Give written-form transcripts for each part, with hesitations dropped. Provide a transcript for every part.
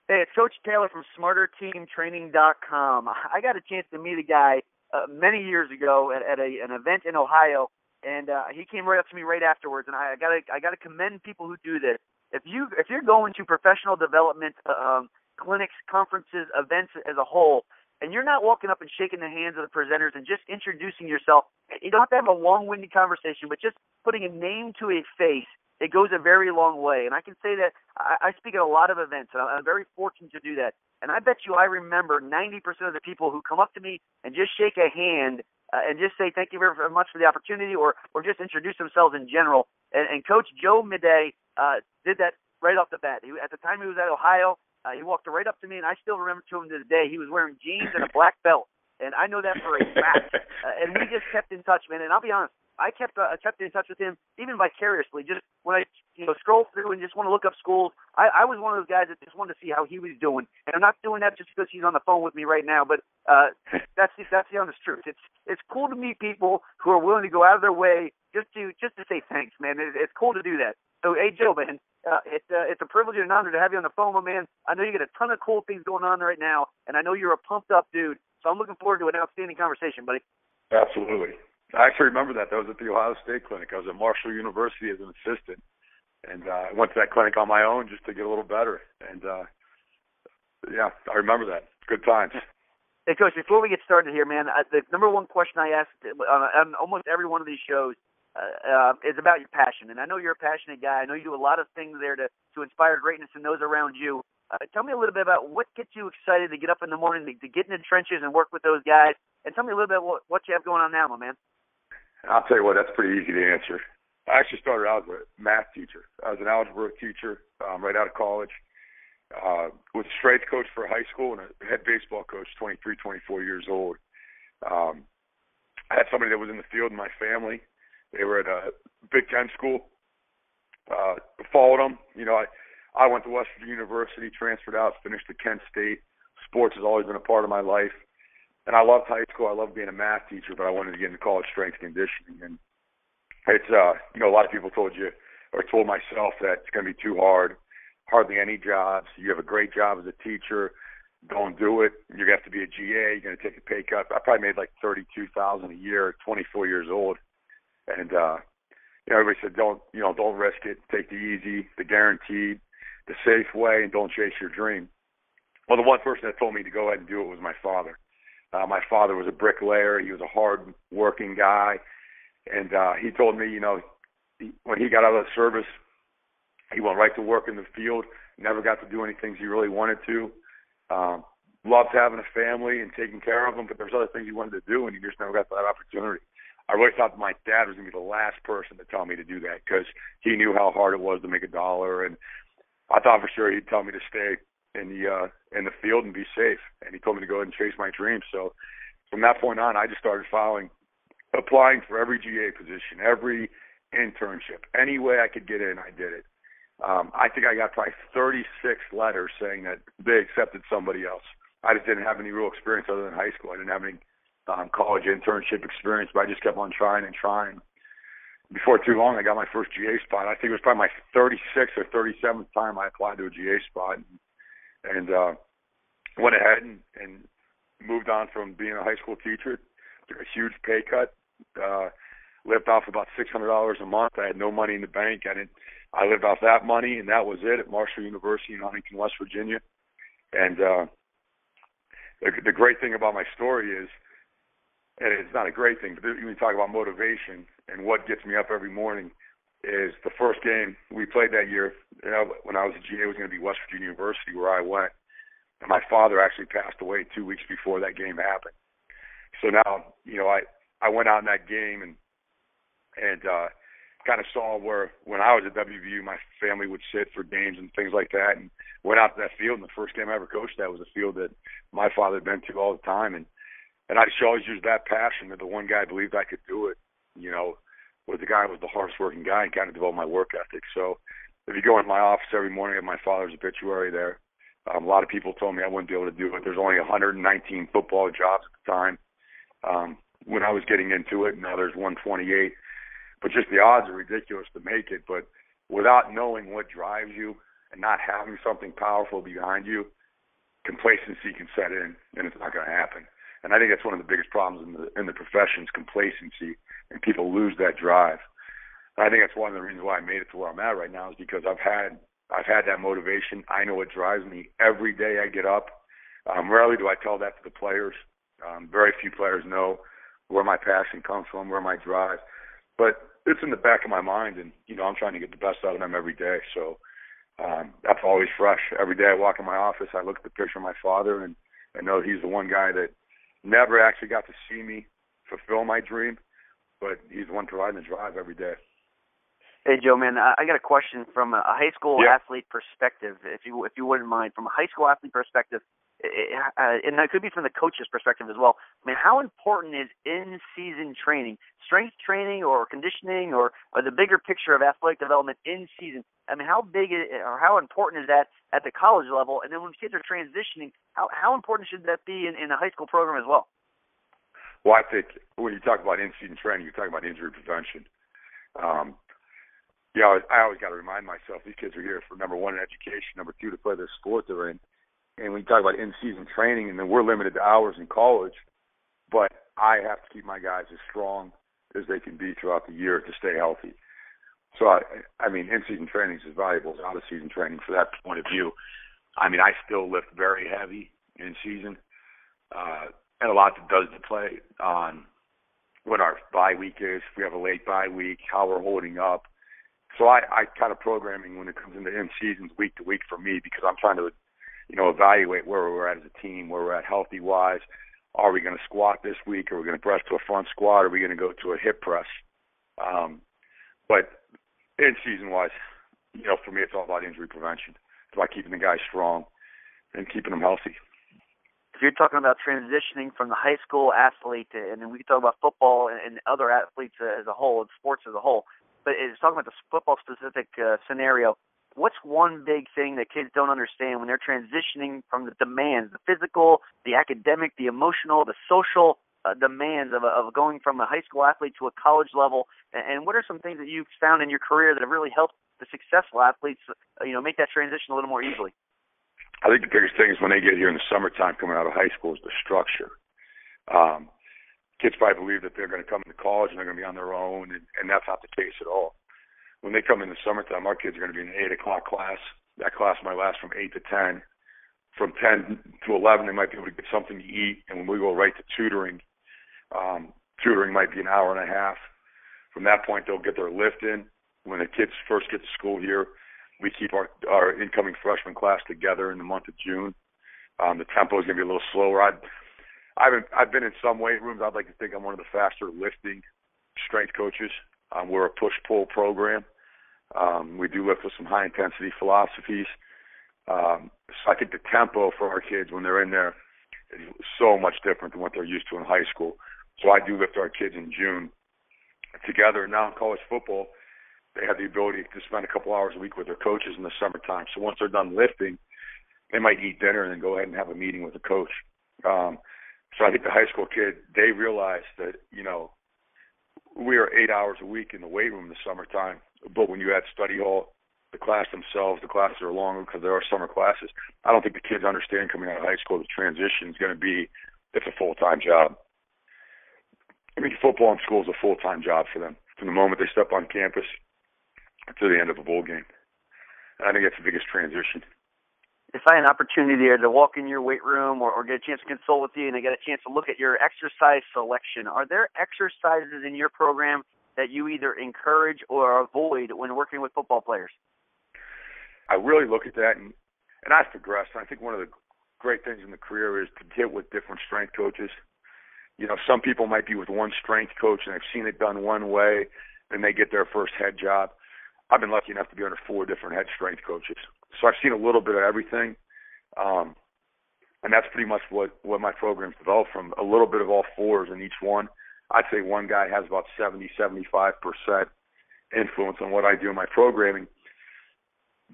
Hey, it's Coach Taylor from SmarterTeamTraining.com. I got a chance to meet a guy many years ago at an event in Ohio, and he came right up to me right afterwards. And I gotta commend people who do this. If you're going to professional development clinics, conferences, events as a whole, and you're not walking up and shaking the hands of the presenters and just introducing yourself, you don't have to have a long-winded conversation, but just putting a name to a face, it goes a very long way. And I can say that I speak at a lot of events, and I'm very fortunate to do that. And I bet you I remember 90% of the people who come up to me and just shake a hand and just say thank you very much for the opportunity, or just introduce themselves in general. And Coach Joe Miday did that right off the bat. At the time he was at Ohio, he walked right up to me, and I still remember to him to this day. He was wearing jeans and a black belt, and I know that for a fact. And we just kept in touch, man. And I'll be honest, I kept in touch with him even vicariously. Just when I scroll through and just want to look up schools, I was one of those guys that just wanted to see how he was doing. And I'm not doing that just because he's on the phone with me right now, but that's the honest truth. It's cool to meet people who are willing to go out of their way just to say thanks, man. It's cool to do that. So, hey, Joe, man, it's a privilege and an honor to have you on the phone, my man. I know you got a ton of cool things going on right now, and I know you're a pumped-up dude. So I'm looking forward to an outstanding conversation, buddy. Absolutely. I actually remember that. That was at the Ohio State Clinic. I was at Marshall University as an assistant, and I went to that clinic on my own just to get a little better. And, yeah, I remember that. Good times. Hey, Coach, before we get started here, man, the number one question I ask on almost every one of these shows is about your passion. And I know you're a passionate guy. I know you do a lot of things there to inspire greatness in those around you. Tell me a little bit about what gets you excited to get up in the morning, to get in the trenches and work with those guys. And tell me a little bit what you have going on now, my man. I'll tell you what, that's pretty easy to answer. I actually started out as a math teacher. I was an algebra teacher right out of college. Was a strength coach for high school and a head baseball coach, 23, 24 years old. I had somebody that was in the field in my family. They were at a Big Ten school. Followed them. I went to Western University, transferred out, finished at Kent State. Sports has always been a part of my life. And I loved high school. I loved being a math teacher, but I wanted to get into college strength conditioning. And it's, a lot of people told myself that it's going to be too hard. Hardly any jobs. You have a great job as a teacher. Don't do it. You're going to have to be a GA. You're going to take a pay cut. I probably made like $32,000 a year at 24 years old. And, everybody said, don't risk it. Take the easy, the guaranteed, the safe way, and don't chase your dream. Well, the one person that told me to go ahead and do it was my father. My father was a bricklayer. He was a hard-working guy. And he told me, when he got out of the service, he went right to work in the field, never got to do any things he really wanted to. Loved having a family and taking care of them, but there's other things he wanted to do, and he just never got that opportunity. I really thought my dad was going to be the last person to tell me to do that because he knew how hard it was to make a dollar, and I thought for sure he'd tell me to stay in the field and be safe, and he told me to go ahead and chase my dreams. So from that point on, I just started applying for every GA position, every internship, any way I could get in, I did it. I think I got probably 36 letters saying that they accepted somebody else. I just didn't have any real experience other than high school. I didn't have any college internship experience, but I just kept on trying and trying. Before too long, I got my first GA spot. I think it was probably my 36th or 37th time I applied to a GA spot, and went ahead and moved on from being a high school teacher. Took a huge pay cut. Lived off about $600 a month. I had no money in the bank. I lived off that money, and that was it at Marshall University in Huntington, West Virginia. And the great thing about my story is, and it's not a great thing, but when you talk about motivation and what gets me up every morning, is the first game we played that year, when I was a GA, was going to be West Virginia University, where I went. And my father actually passed away 2 weeks before that game happened. So now, I went out in that game and kind of saw where, when I was at WVU, my family would sit for games and things like that, and went out to that field. And the first game I ever coached at was a field that my father had been to all the time. And I just always used that passion that the one guy believed I could do it, was the guy who was the hardest working guy, and kind of developed my work ethic. So if you go in my office every morning, I have my father's obituary there. A lot of people told me I wouldn't be able to do it. There's only 119 football jobs at the time when I was getting into it. Now there's 128. But just the odds are ridiculous to make it. But without knowing what drives you and not having something powerful behind you, complacency can set in, and it's not going to happen. And I think that's one of the biggest problems in the profession is complacency, and people lose that drive. And I think that's one of the reasons why I made it to where I'm at right now is because I've had that motivation. I know it drives me every day I get up. Rarely do I tell that to the players. Very few players know where my passion comes from, where my drive. But it's in the back of my mind, and, I'm trying to get the best out of them every day. So that's always fresh. Every day I walk in my office, I look at the picture of my father, and I know he's the one guy that never actually got to see me fulfill my dream, but he's the one providing the drive every day. Hey, Joe, man, I got a question from a high school athlete perspective, if you wouldn't mind. From a high school athlete perspective, and that could be from the coach's perspective as well. I mean, how important is in-season training, strength training or conditioning or the bigger picture of athletic development in season? I mean, how big or how important is that at the college level? And then when kids are transitioning, how important should that be in a high school program as well? Well, I think when you talk about in-season training, you're talking about injury prevention. I always got to remind myself these kids are here for, number one, an education, number two, to play the sport they're in. And when you talk about in-season training, and then we're limited to hours in college, but I have to keep my guys as strong as they can be throughout the year to stay healthy. So, I mean, in-season training is as valuable as out-of-season training for that point of view. I mean, I still lift very heavy in season, and a lot does play on what our bye week is, if we have a late bye week, how we're holding up. So I kind of programming when it comes into in-seasons week to week for me because I'm trying to, evaluate where we're at as a team, where we're at healthy-wise. Are we going to squat this week? Are we going to press to a front squat? Are we going to go to a hip press? But in-season-wise, for me it's all about injury prevention. It's about keeping the guys strong and keeping them healthy. If you're talking about transitioning from the high school athlete, and then we can talk about football and other athletes as a whole, and sports as a whole, but it's talking about the football-specific scenario. What's one big thing that kids don't understand when they're transitioning from the demands, the physical, the academic, the emotional, the social demands of going from a high school athlete to a college level? And what are some things that you've found in your career that have really helped the successful athletes, make that transition a little more easily? I think the biggest thing is when they get here in the summertime coming out of high school is the structure. Kids probably believe that they're going to come to college and they're going to be on their own, and that's not the case at all. When they come in the summertime, our kids are going to be in an 8 o'clock class. That class might last from 8 to 10. From 10 to 11, they might be able to get something to eat, and when we go right to tutoring, tutoring might be an hour and a half. From that point, they'll get their lift in. When the kids first get to school here, we keep our incoming freshman class together in the month of June. The tempo is going to be a little slower. I've been in some weight rooms. I'd like to think I'm one of the faster lifting strength coaches. We're a push-pull program. We do lift with some high-intensity philosophies. So I think the tempo for our kids when they're in there is so much different than what they're used to in high school. So I do lift our kids in June together. Now in college football, they have the ability to spend a couple hours a week with their coaches in the summertime. So once they're done lifting, they might eat dinner and then go ahead and have a meeting with the coach. So I think the high school kid, they realize that, we are 8 hours a week in the weight room in the summertime, but when you add study hall, the class themselves, the classes are longer because there are summer classes. I don't think the kids understand coming out of high school the transition is going to be, it's a full-time job. I mean, football in school is a full-time job for them from the moment they step on campus to the end of a bowl game. And I think that's the biggest transition. If I had an opportunity there to walk in your weight room or get a chance to consult with you and I get a chance to look at your exercise selection, are there exercises in your program that you either encourage or avoid when working with football players? I really look at that, and I've progressed. I think one of the great things in the career is to get with different strength coaches. Some people might be with one strength coach and they've seen it done one way, and they get their first head job. I've been lucky enough to be under 4 different head strength coaches. So I've seen a little bit of everything, and that's pretty much what my program's developed from, a little bit of all 4s in each one. I'd say one guy has about 70-75% influence on what I do in my programming.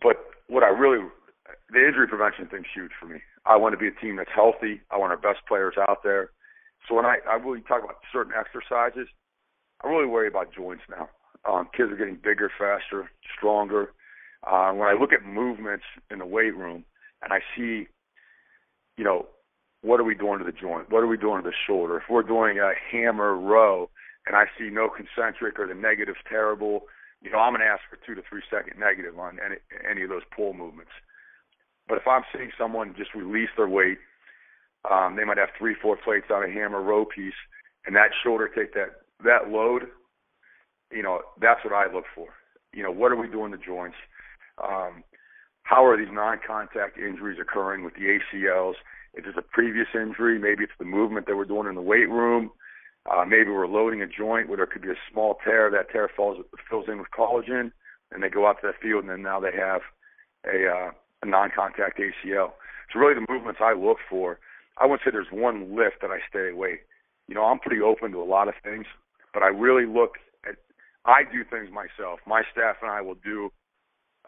But the injury prevention thing's huge for me. I want to be a team that's healthy. I want our best players out there. So when I really talk about certain exercises, I really worry about joints now. Kids are getting bigger, faster, stronger. When I look at movements in the weight room and I see, what are we doing to the joint? What are we doing to the shoulder? If we're doing a hammer row and I see no concentric or the negative's terrible, I'm going to ask for 2 to 3 second negative on any of those pull movements. But if I'm seeing someone just release their weight, they might have 3-4 plates on a hammer row piece, and that shoulder take that load, that's what I look for. What are we doing to joints? How are these non-contact injuries occurring with the ACLs? If it's a previous injury, maybe it's the movement that we're doing in the weight room. Maybe we're loading a joint where there could be a small tear. That tear fills in with collagen, and they go out to that field, and then now they have a non-contact ACL. So really the movements I look for, I wouldn't say there's one lift that I stay away. I'm pretty open to a lot of things, but I really I do things myself. My staff and I will do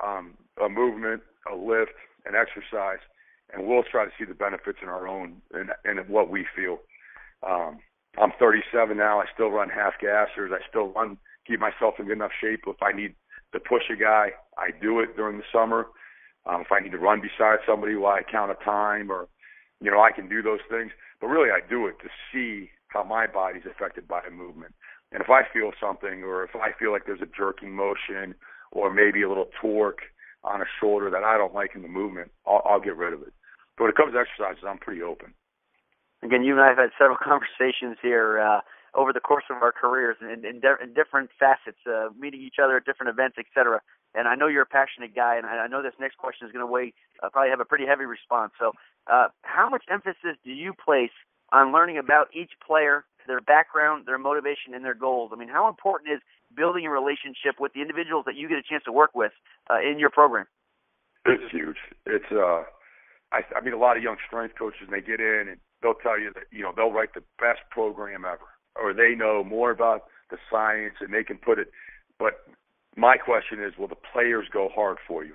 a movement, a lift, an exercise, and we'll try to see the benefits in our own and what we feel. I'm 37 now. I still run half gassers. I still keep myself in good enough shape. If I need to push a guy, I do it during the summer. If I need to run beside somebody while I count a time, or I can do those things. But really, I do it to see how my body's affected by a movement. And if I feel something, or if I feel like there's a jerking motion, or maybe a little torque on a shoulder that I don't like in the movement, I'll get rid of it. But when it comes to exercises, I'm pretty open. Again, you and I have had several conversations here over the course of our careers in different facets, meeting each other at different events, et cetera. And I know you're a passionate guy, and I know this next question is going to probably have a pretty heavy response. So how much emphasis do you place on learning about each player, their background, their motivation, and their goals? I mean, how important is building a relationship with the individuals that you get a chance to work with in your program? It's huge. It's I meet a lot of young strength coaches, and they get in and they'll tell you that they'll write the best program ever, or they know more about the science and they can put it. But my question is, will the players go hard for you?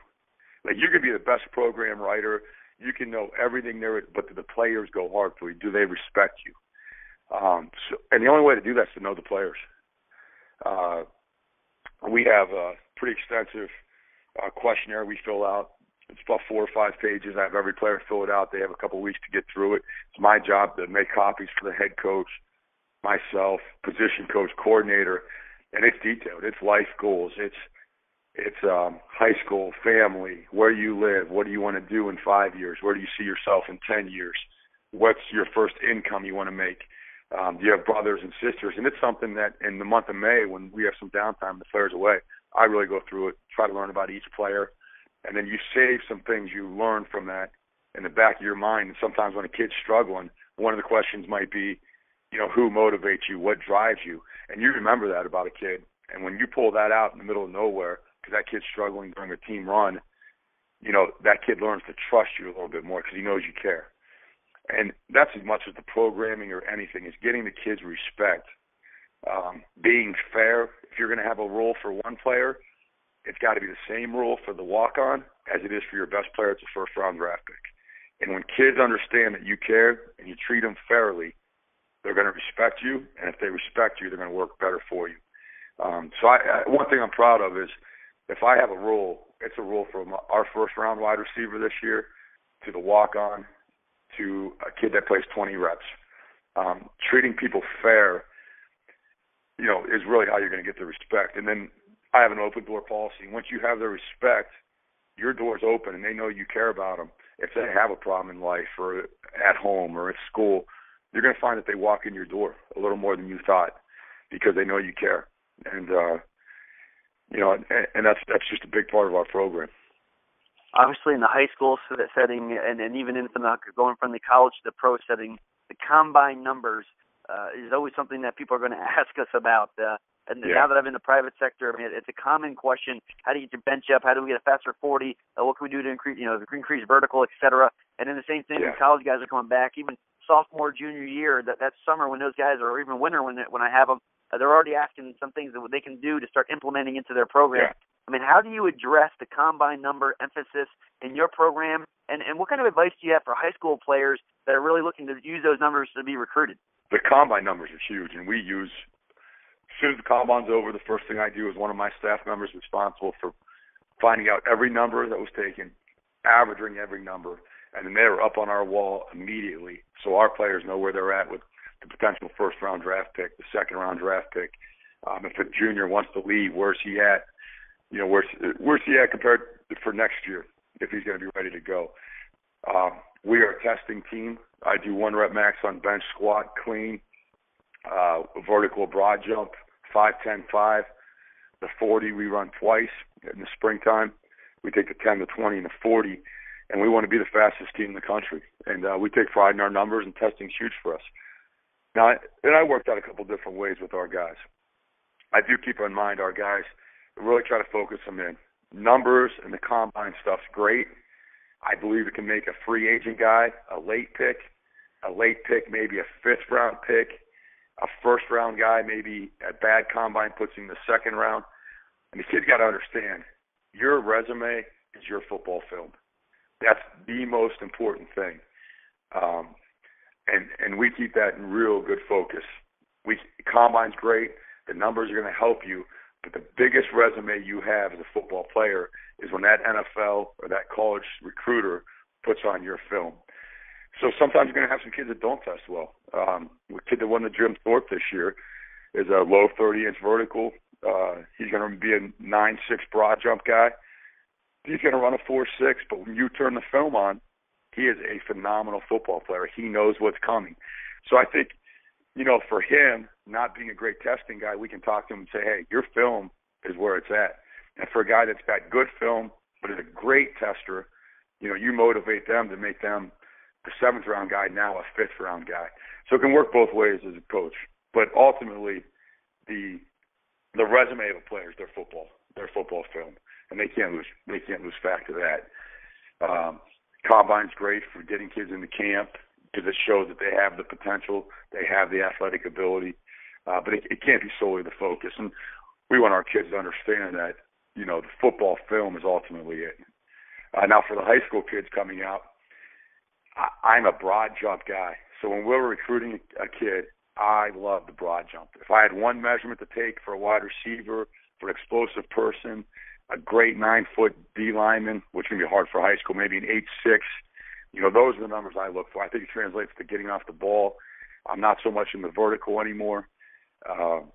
Like, you could be the best program writer, you can know everything there, but do the players go hard for you? Do they respect you? And the only way to do that is to know the players. We have a pretty extensive questionnaire we fill out. It's about 4 or 5 pages. I have every player fill it out. They have a couple of weeks to get through it. It's my job to make copies for the head coach, myself, position coach, coordinator, and it's detailed. It's life goals. It's high school, family, where you live, what do you want to do in 5 years, where do you see yourself in 10 years, what's your first income you want to make, do you have brothers and sisters? And it's something that in the month of May, when we have some downtime, the players away, I really go through it, try to learn about each player. And then you save some things you learn from that in the back of your mind. And sometimes when a kid's struggling, one of the questions might be, who motivates you? What drives you? And you remember that about a kid. And when you pull that out in the middle of nowhere, because that kid's struggling during a team run, that kid learns to trust you a little bit more because he knows you care. And that's as much as the programming or anything, is getting the kids respect. Being fair. If you're going to have a role for one player, it's got to be the same rule for the walk-on as it is for your best player. It's a first-round draft pick. And when kids understand that you care and you treat them fairly, they're going to respect you. And if they respect you, they're going to work better for you. So one thing I'm proud of is if I have a rule, it's a rule from our first-round wide receiver this year to the walk-on to a kid that plays 20 reps. Treating people fair, is really how you're going to get the respect. And then I have an open door policy. Once you have their respect, your door's open and they know you care about them. If they have a problem in life or at home or at school, you're going to find that they walk in your door a little more than you thought because they know you care. And, and that's just a big part of our program. Obviously, in the high school setting and even going from the college to the pro setting, the combine numbers is always something that people are going to ask us about. Now that I'm in the private sector, I mean, it's a common question. How do you get your bench up? How do we get a faster 40? What can we do to increase vertical, et cetera? And then the same thing when college guys are coming back, even sophomore, junior year, that summer when those guys are, or even winter when I have them, they're already asking some things that they can do to start implementing into their program. Yeah. I mean, how do you address the combine number emphasis in your program? And what kind of advice do you have for high school players that are really looking to use those numbers to be recruited? The combine numbers are huge, and we use, as soon as the combine's over, the first thing I do is one of my staff members responsible for finding out every number that was taken, averaging every number, and then they were up on our wall immediately, so our players know where they're at with the potential first-round draft pick, the second-round draft pick. If a junior wants to leave, where's he at? You know, where's he at compared to for next year if he's going to be ready to go? We are a testing team. I do 1 rep max on bench, squat, clean, vertical broad jump, 5, 10, 5. The 40 we run twice in the springtime. We take the 10, the 20, and the 40, and we want to be the fastest team in the country. And we take pride in our numbers, and testing's huge for us. Now, and I worked out a couple different ways with our guys. I do keep in mind our guys, really try to focus them in. Numbers and the combine stuff's great. I believe it can make a free agent guy a late pick maybe a 5th round pick, a 1st round guy maybe a bad combine puts him in the 2nd round. And the kid's got to understand, your resume is your football film. That's the most important thing. And we keep that in real good focus. Combine's great. The numbers are going to help you. But the biggest resume you have as a football player is when that NFL or that college recruiter puts on your film. So sometimes you're going to have some kids that don't test well. The kid that won the Jim Thorpe this year is a low 30-inch vertical. He's going to be a 9'6" broad jump guy. He's going to run a 4'6", but when you turn the film on, he is a phenomenal football player. He knows what's coming. So I think, you know, for him, not being a great testing guy, we can talk to him and say, hey, your film is where it's at. And for a guy that's got good film but is a great tester, you know, you motivate them to make them the 7th round guy, now a 5th round guy. So it can work both ways as a coach. But ultimately, the resume of a player is their football film, and they can't lose fact of that. Combine's great for getting kids into camp because it shows that they have the potential, they have the athletic ability, but it can't be solely the focus. And we want our kids to understand that, you know, the football film is ultimately it. Now for the high school kids coming out, I'm a broad jump guy. So when we're recruiting a kid, I love the broad jump. If I had one measurement to take for a wide receiver, for an explosive person, a great 9-foot D lineman, which can be hard for high school, maybe an 8'6", you know, those are the numbers I look for. I think it translates to getting off the ball. I'm not so much in the vertical anymore. And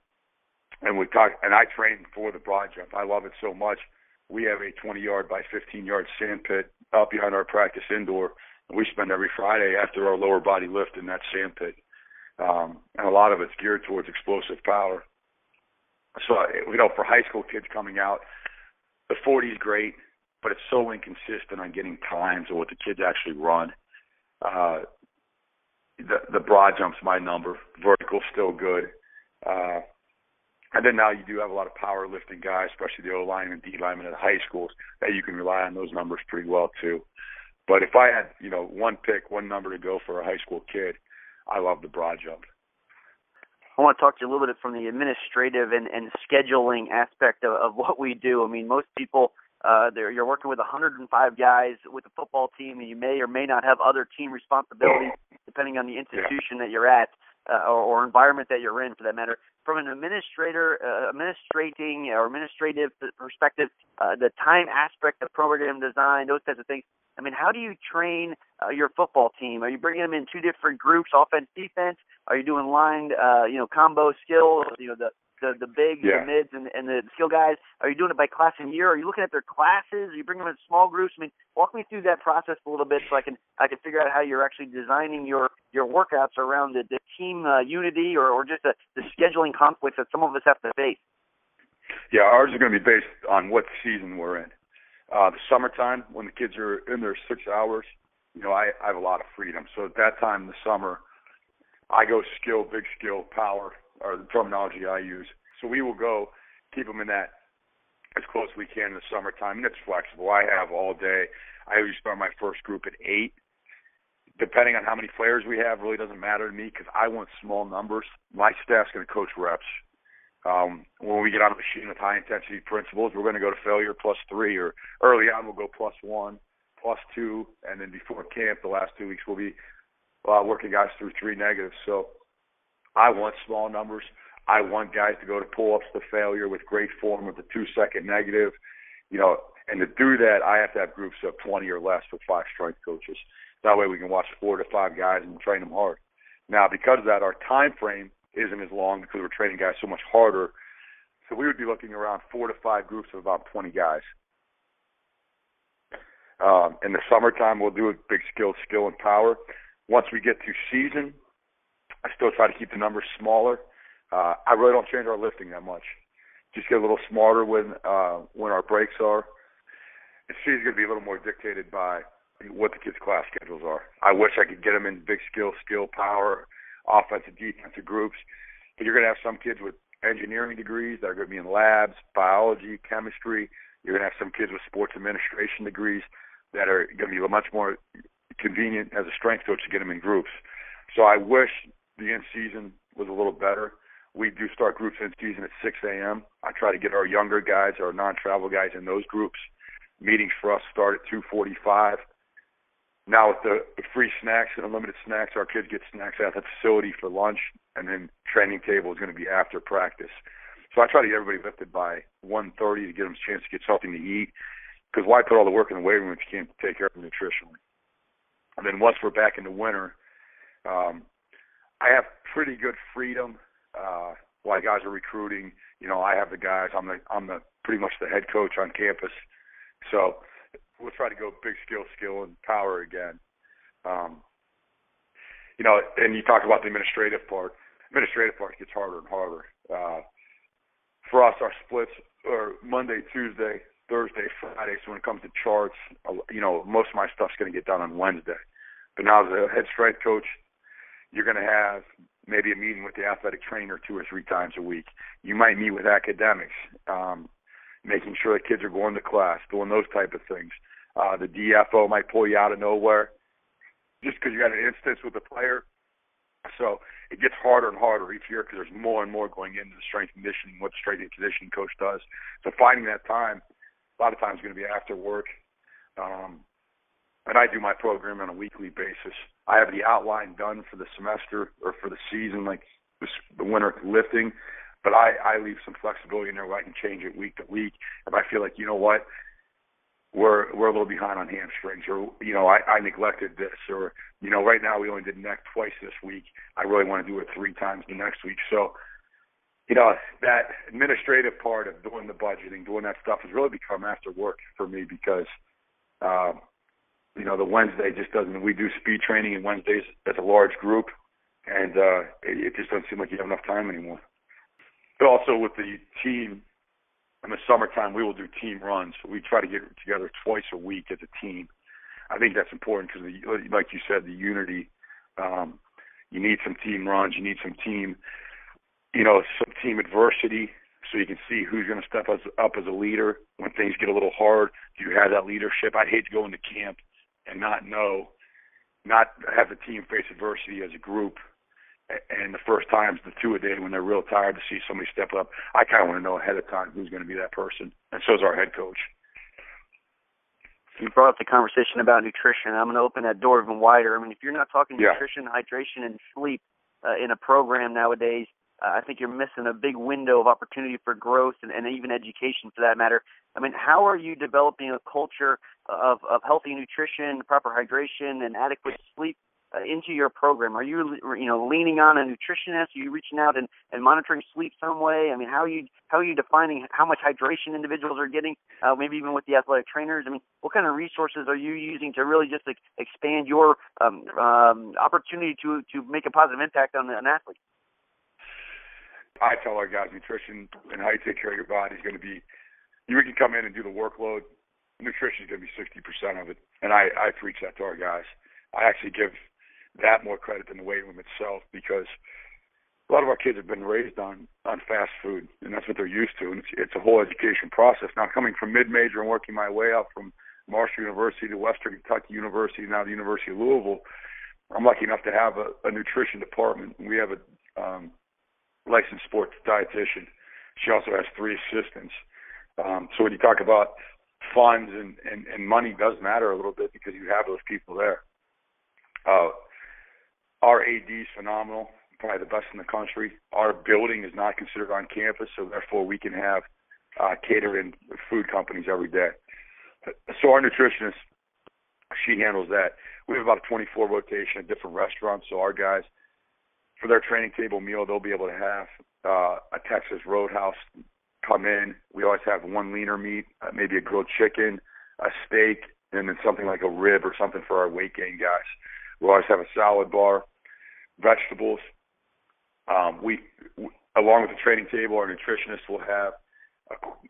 I train for the broad jump. I love it so much. We have a 20-yard by 15-yard sand pit out behind our practice indoor. And we spend every Friday after our lower body lift in that sand pit. And a lot of it's geared towards explosive power. So, you know, for high school kids coming out, the 40 is great, but it's so inconsistent on getting times or what the kids actually run. The broad jump's my number. Vertical's still good. And then now you do have a lot of power lifting guys, especially the O-line and D-linemen at high schools, that you can rely on those numbers pretty well too. But if I had, you know, one number to go for a high school kid, I love the broad jump. I want to talk to you a little bit from the administrative and scheduling aspect of what we do. I mean, most people, you're working with 105 guys with a football team, and you may or may not have other team responsibilities depending on the institution that you're at or environment that you're in, for that matter. From an administrative perspective, the time aspect of program design, those types of things, I mean, how do you train your football team? Are you bringing them in 2 different groups, offense, defense? Are you doing line, combo skills, the big, the mids, and the skill guys? Are you doing it by class and year? Are you looking at their classes? Are you bringing them in small groups? I mean, walk me through that process a little bit so I can figure out how you're actually designing your workouts around the team unity or just the scheduling conflicts that some of us have to face. Yeah, ours is going to be based on what season we're in. The summertime, when the kids are in their 6 hours, you know, I have a lot of freedom. So at that time in the summer, I go skill, big skill, power, or the terminology I use. So we will go keep them in that as close as we can in the summertime, and it's flexible. I have all day. I usually start my first group at 8. Depending on how many players we have, really doesn't matter to me because I want small numbers. My staff's going to coach reps. When we get on a machine with high-intensity principles, we're going to go to failure +3, or early on we'll go +1, +2, and then before camp, the last 2 weeks, we'll be working guys through 3 negatives. So I want small numbers. I want guys to go to pull-ups to failure with great form with the 2-second negative. You know, And to do that, I have to have groups of 20 or less with 5 strength coaches. That way we can watch 4 to 5 guys and train them hard. Now, because of that, our time frame isn't as long because we're training guys so much harder. So we would be looking around 4 to 5 groups of about 20 guys. In the summertime, we'll do a big skill, and power. Once we get to season, I still try to keep the numbers smaller. I really don't change our lifting that much. Just get a little smarter when our breaks are. And season's going to be a little more dictated by what the kids' class schedules are. I wish I could get them in big skill, power, offensive, defensive groups. But you're going to have some kids with engineering degrees that are going to be in labs, biology, chemistry. You're going to have some kids with sports administration degrees that are going to be much more convenient as a strength coach to get them in groups. So I wish the in-season was a little better. We do start groups in-season at 6 a.m. I try to get our younger guys, our non-travel guys in those groups. Meetings for us start at 2:45. Now with the free snacks and unlimited snacks, our kids get snacks at the facility for lunch, and then training table is going to be after practice. So I try to get everybody lifted by 1:30 to get them a chance to get something to eat, because why put all the work in the weight room if you can't take care of them nutritionally? And then once we're back in the winter, I have pretty good freedom while guys are recruiting. You know, I have the guys. I'm the pretty much the head coach on campus. So we'll try to go big skill, and power again. You know, and you talk about the administrative part. Administrative part gets harder and harder. For us, our splits are Monday, Tuesday, Thursday, Friday. So when it comes to charts, you know, most of my stuff's going to get done on Wednesday. But now as a head strength coach, you're going to have maybe a meeting with the athletic trainer 2 or 3 times a week. You might meet with academics, making sure the kids are going to class, doing those type of things. The DFO might pull you out of nowhere just because you got an instance with a player. So it gets harder and harder each year because there's more and more going into the strength and conditioning, what the strength and conditioning coach does. So finding that time, a lot of times is going to be after work. And I do my program on a weekly basis. I have the outline done for the semester or for the season, like the winter lifting, but I leave some flexibility in there where I can change it week to week. If I feel like, you know what, we're a little behind on hamstrings, or, you know, I neglected this, or, you know, right now we only did neck twice this week. I really want to do it 3 times the next week. So, you know, that administrative part of doing the budgeting, doing that stuff has really become after work for me because, you know, the Wednesday just doesn't, we do speed training and Wednesdays as a large group, and it just doesn't seem like you have enough time anymore. But also with the team, in the summertime, we will do team runs. We try to get together twice a week as a team. I think that's important because, like you said, the unity, you need some team runs, you need some team, you know, some team adversity so you can see who's going to step up as a leader when things get a little hard. Do you have that leadership? I'd hate to go into camp and not have the team face adversity as a group. And the first times, the 2 a day when they're real tired, to see somebody step up, I kind of want to know ahead of time who's going to be that person. And so is our head coach. You brought up the conversation about nutrition. I'm going to open that door even wider. I mean, if you're not talking nutrition, hydration, and sleep in a program nowadays, I think you're missing a big window of opportunity for growth and even education for that matter. I mean, how are you developing a culture of healthy nutrition, proper hydration, and adequate sleep into your program? Are you leaning on a nutritionist? Are you reaching out and monitoring sleep some way? I mean, how are you defining how much hydration individuals are getting? Maybe even with the athletic trainers. I mean, what kind of resources are you using to really just expand your opportunity to make a positive impact on an athlete? I tell our guys nutrition and how you take care of your body is going to be, you can come in and do the workload. Nutrition is going to be 60% of it. And I preach that to our guys. I actually give that more credit than the weight room itself because a lot of our kids have been raised on fast food, and that's what they're used to. And it's a whole education process. Now, coming from mid-major and working my way up from Marshall University to Western Kentucky University, now the University of Louisville, I'm lucky enough to have a nutrition department. We have a licensed sports dietitian. She also has 3 assistants. So when you talk about funds and money does matter a little bit because you have those people there. Our AD is phenomenal, probably the best in the country. Our building is not considered on campus, so therefore we can have catering food companies every day. So our nutritionist, she handles that. We have about a 24 rotation at different restaurants, so our guys, for their training table meal, they'll be able to have a Texas Roadhouse come in. We always have one leaner meat, maybe a grilled chicken, a steak, and then something like a rib or something for our weight gain guys. We'll always have a salad bar, vegetables. We along with the training table, our nutritionist will have,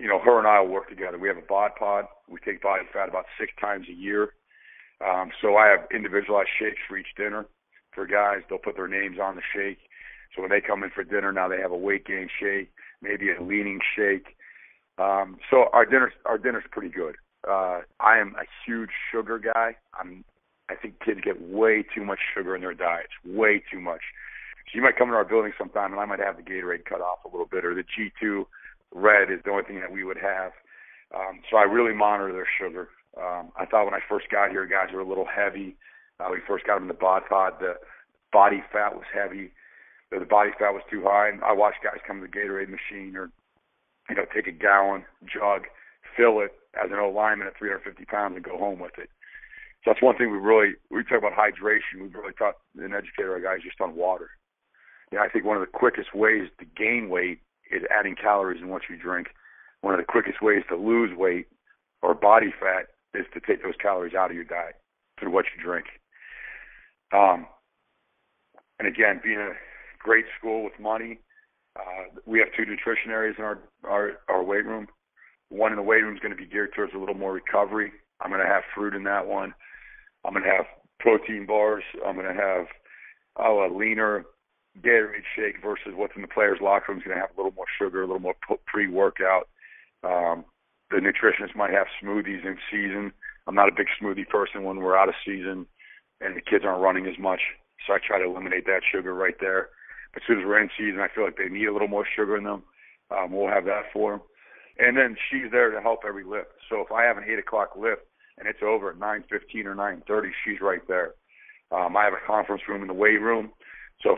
her and I will work together. We have a bod pod. We take body fat about 6 times a year. So I have individualized shakes for each dinner for guys. They'll put their names on the shake. So when they come in for dinner, now they have a weight gain shake, maybe a leaning shake. So our dinner's pretty good. I am a huge sugar guy. I think kids get way too much sugar in their diets, way too much. So you might come into our building sometime, and I might have the Gatorade cut off a little bit, or the G2 Red is the only thing that we would have. So I really monitor their sugar. I thought when I first got here, guys were a little heavy. We first got them in the bod pod. The body fat was heavy. The body fat was too high. And I watched guys come to the Gatorade machine or, take a gallon jug, fill it as an old lineman at 350 pounds and go home with it. So that's one thing we talk about hydration. We've really taught and educated our guys just on water. I think one of the quickest ways to gain weight is adding calories in what you drink. One of the quickest ways to lose weight or body fat is to take those calories out of your diet through what you drink. And again, being a great school with money, we have 2 nutrition areas in our weight room. One in the weight room is going to be geared towards a little more recovery. I'm going to have fruit in that one. I'm going to have protein bars. I'm going to have a leaner Gatorade shake versus what's in the players' locker room is going to have a little more sugar, a little more pre-workout. The nutritionist might have smoothies in season. I'm not a big smoothie person when we're out of season and the kids aren't running as much, so I try to eliminate that sugar right there. But as soon as we're in season, I feel like they need a little more sugar in them. We'll have that for them. And then she's there to help every lift. So if I have an 8 o'clock lift and it's over at 9:15 or 9:30, she's right there. I have a conference room in the weight room. So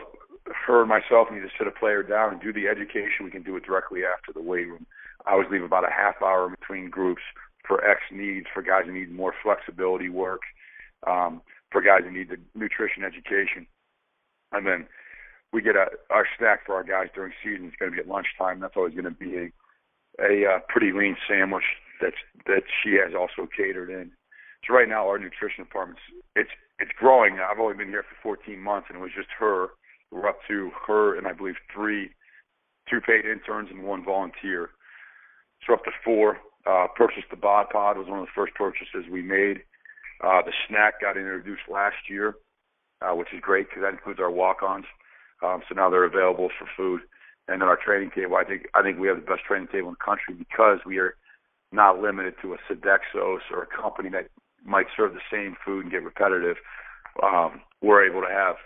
if her and myself need to sit a player down and do the education, we can do it directly after the weight room. I always leave about a half hour between groups for X needs, for guys who need more flexibility work, for guys who need the nutrition education. And then we get our snack for our guys during season. It's going to be at lunchtime. That's always going to be a pretty lean sandwich that she has also catered in. So right now our nutrition department, it's growing. I've only been here for 14 months, and it was just her. We're up to her and I believe 2 paid interns and 1 volunteer. So up to 4. Purchased the bod pod was one of the first purchases we made. The snack got introduced last year, which is great because that includes our walk-ons. So now they're available for food. And then our training table, I think we have the best training table in the country because we are not limited to a Sodexos or a company that might serve the same food and get repetitive. We're able to have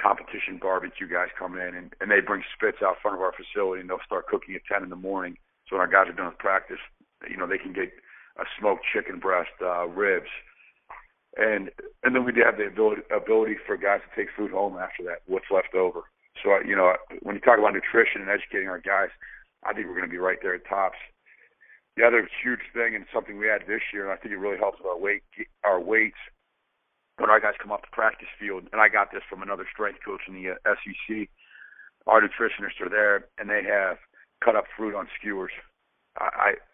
competition barbecue guys come in, and they bring spits out front of our facility, and they'll start cooking at 10 in the morning. So when our guys are done with practice, they can get a smoked chicken breast, ribs. And then we have the ability for guys to take food home after that, what's left over. So, when you talk about nutrition and educating our guys, I think we're going to be right there at tops. The other huge thing, and something we added this year, and I think it really helps with our weights, when our guys come off the practice field, and I got this from another strength coach in the SEC, our nutritionists are there, and they have cut up fruit on skewers.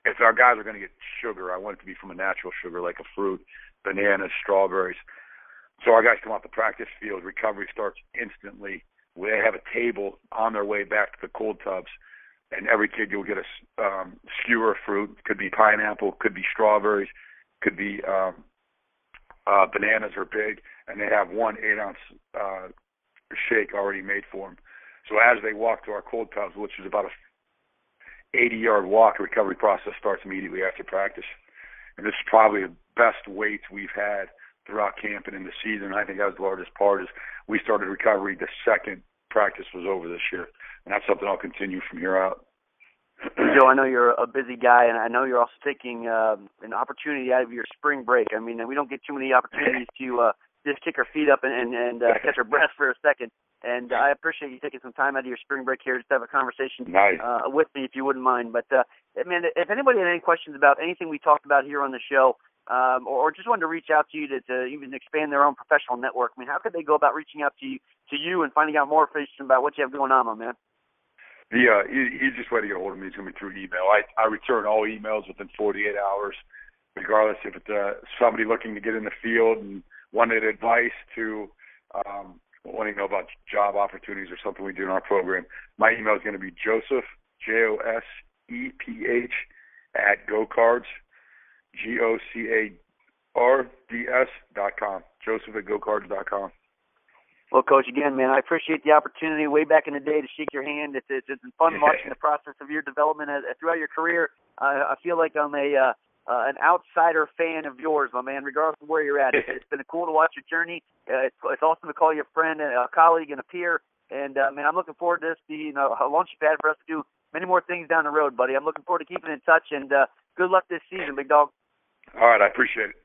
If our guys are going to get sugar, I want it to be from a natural sugar, like a fruit, bananas, strawberries. So our guys come off the practice field, recovery starts instantly. They have a table on their way back to the cold tubs, and every kid will get a skewer of fruit. Could be pineapple, could be strawberries, could be bananas are big, and they have 1 8-ounce shake already made for them. So as they walk to our cold tubs, which is about a 80-yard walk, the recovery process starts immediately after practice. And this is probably the best weights we've had throughout camp and in the season. I think that was the largest part is we started recovery the second practice was over this year. And that's something I'll continue from here out. Joe, I know you're a busy guy, and I know you're also taking an opportunity out of your spring break. I mean, we don't get too many opportunities to just kick her feet up and catch her breath for a second. And I appreciate you taking some time out of your spring break here just to have a conversation with me, if you wouldn't mind. But, man, if anybody had any questions about anything we talked about here on the show, or just wanted to reach out to you to even expand their own professional network, I mean, how could they go about reaching out to you and finding out more information about what you have going on, my man? The easiest way to get a hold of me is going to be through email. I return all emails within 48 hours, regardless if it's somebody looking to get in the field and wanted advice to wanting to know about job opportunities or something we do in our program. My email is going to be Joseph, JOSEPH, @GoCards, GOCARDS.com. Joseph at GoCards.com. Well, Coach, again, man, I appreciate the opportunity way back in the day to shake your hand. It's been fun watching the process of your development throughout your career. I feel like I'm an outsider fan of yours, my man, regardless of where you're at. It's been cool to watch your journey. It's awesome to call you a friend, and a colleague, and a peer. And, man, I'm looking forward to this being a launch pad for us to do many more things down the road, buddy. I'm looking forward to keeping in touch, and good luck this season, big dog. All right, I appreciate it.